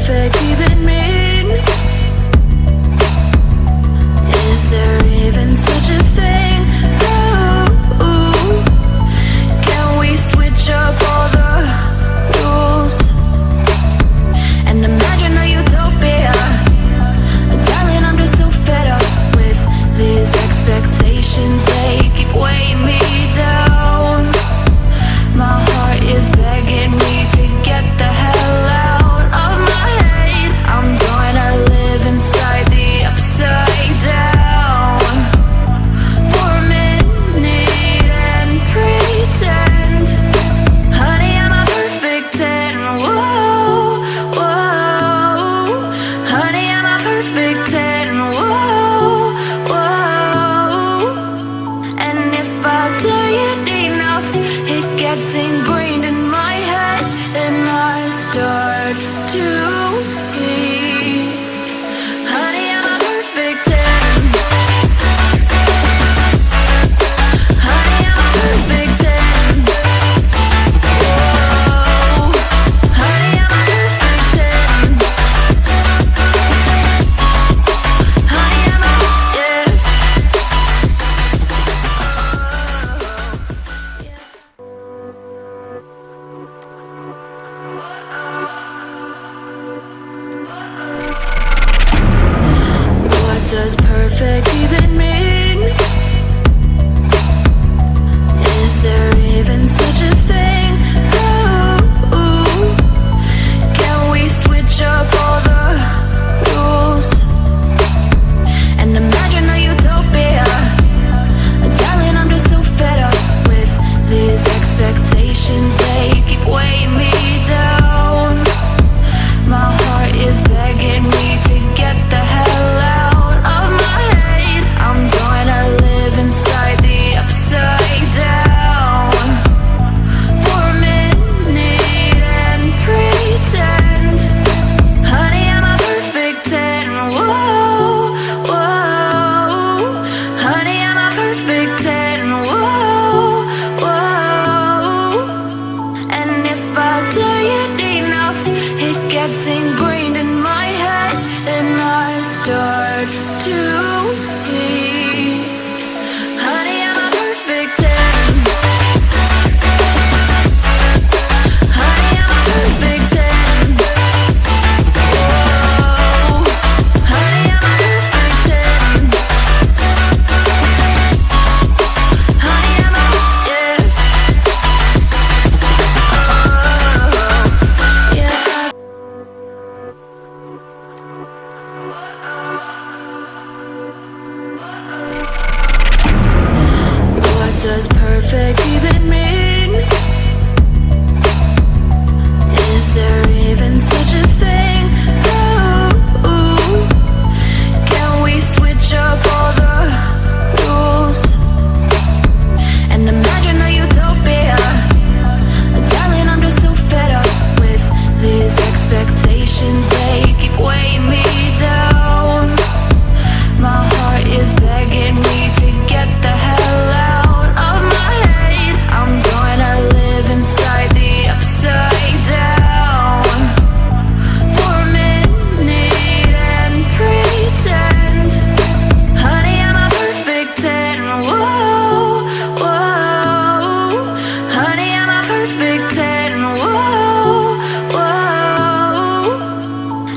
perfect even mean? Is there even such a thing? Ooh, can we switch up all the rules and imagine a utopia? Darling, I'm just so fed up with these expectations. They keep weighing me down. My heart is begging me to get the hell out of my head. I'm gonna live inside the upside down for a minute and pretend, honey, I'm a perfect 10. Whoa, whoa, honey, I'm a perfect 10. Whoa, whoa, and if I say it enough, it gets ingrained in my head, and I start to see, honey, I'm a perfect 10. Honey, I'm a perfect 10. Whoa, honey, I'm a perfect 10. Honey, I'm a, yeah. What does perfect even mean? Is there even such a thing? Ooh, can we switch up all the rules and imagine a utopia? Darling, I'm just so fed up with these expectations. They keep weighing me down. My heart is begging me to get the hell out of my head. I'm gonna live inside the upside down for a minute and pretend, honey, I'm a perfect 10. Whoa, whoa, honey, I'm a perfect 10. Whoa, whoa, and if I say it enough, it gets ingrained in my head, and I start to see, honey, I'm a perfect 10. Honey, I'm a perfect 10. Whoa, honey, I'm a perfect 10. Honey, I'm a, yeah. Oh, yeah. What does perfect even mean? Is there even such a thing? Ooh, can we switch up all the rules and imagine a utopia? Darling, I'm just so fed up with these expectations. They keep weighing me down. My heart is begging me to get the hell out of my head. I'm gonna live inside the upside down for a minute and pretend, honey, I'm a perfect 10. Whoa, whoa, honey, I'm a perfect 10. Whoa, whoa,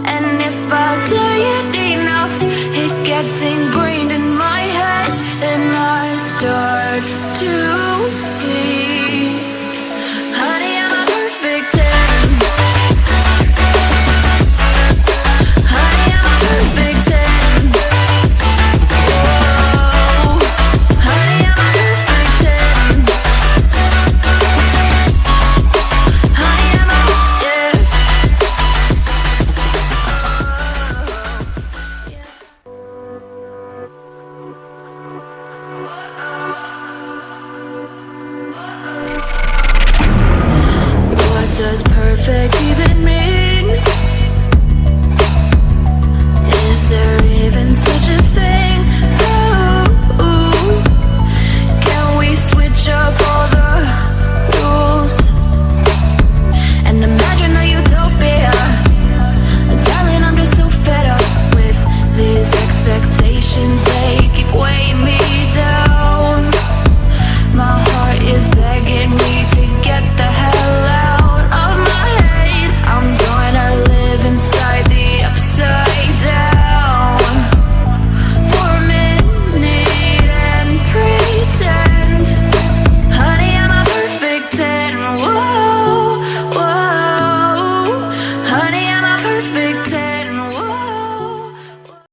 and if I say it enough, it gets ingrained in my head, and I start to see, honey, I'm a perfect 10. Honey, I'm a perfect 10. Whoa, honey, I'm a perfect 10. Honey, I'm a, yeah. What does perfect even mean?